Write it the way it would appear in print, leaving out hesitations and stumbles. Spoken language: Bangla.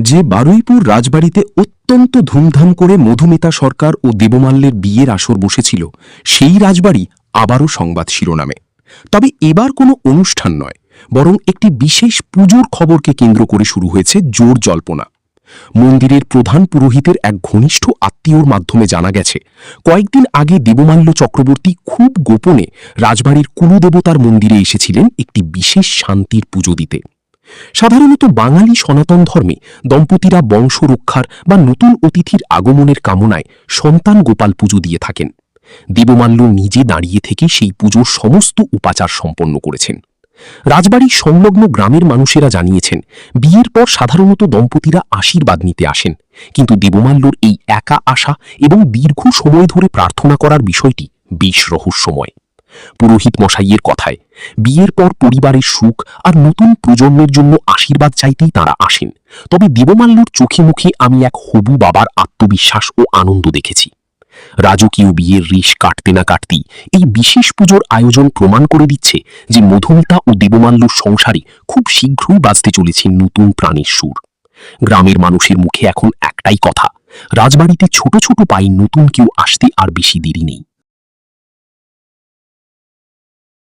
যে বারুইপুর রাজবাড়িতে অত্যন্ত ধুমধাম করে মধুমিতা সরকার ও দেবমাল্যের বিয়ের আসর বসেছিল, সেই রাজবাড়ি আবারও সংবাদ শিরোনামে। তবে এবার কোনো অনুষ্ঠান নয়, বরং একটি বিশেষ পুজোর খবরকে কেন্দ্র করে শুরু হয়েছে জোর জল্পনা। মন্দিরের প্রধান পুরোহিতের এক ঘনিষ্ঠ আত্মীয়র মাধ্যমে জানা গেছে, কয়েকদিন আগে দেবমাল্য চক্রবর্তী খুব গোপনে রাজবাড়ির কুলদেবতার মন্দিরে এসেছিলেন একটি বিশেষ শান্তির পুজো দিতে। সাধারণত বাঙালি সনাতন ধর্মে দম্পতিরা বংশ রক্ষার বা নতুন অতিথির আগমনের কামনায় সন্তান গোপাল পুজো দিয়ে থাকেন। দেবমাল্য নিজে দাঁড়িয়ে থেকে সেই পুজোর সমস্ত উপাচার সম্পন্ন করেছেন। রাজবাড়ির সংলগ্ন গ্রামের মানুষেরা জানিয়েছেন, বিয়ের পর সাধারণত দম্পতিরা আশীর্বাদ নিতে আসেন, কিন্তু দেবমাল্যর এই একা আসা এবং দীর্ঘ সময় ধরে প্রার্থনা করার বিষয়টি বেশ রহস্যময়। পুরোহিত মশাইয়ের কথায়, বিয়ের পর পরিবারের সুখ আর নতুন প্রজন্মের জন্য আশীর্বাদ চাইতেই তাঁরা আসেন। তবে দেবমাল্যর চোখে মুখে আমি এক হবু বাবার আত্মবিশ্বাস ও আনন্দ দেখেছি। রাজকীয় বিয়ের রেশ কাটতে না কাটতেই এই বিশেষ পুজোর আয়োজন প্রমাণ করে দিচ্ছে যে মধুমিতা ও দেবমাল্যর সংসারে খুব শীঘ্রই বাজতে চলেছে নতুন প্রাণের সুর। গ্রামের মানুষের মুখে এখন একটাই কথা, রাজবাড়িতে ছোট ছোট পায়ে নতুন কেউ আসতে আর বেশি দেরি নেই।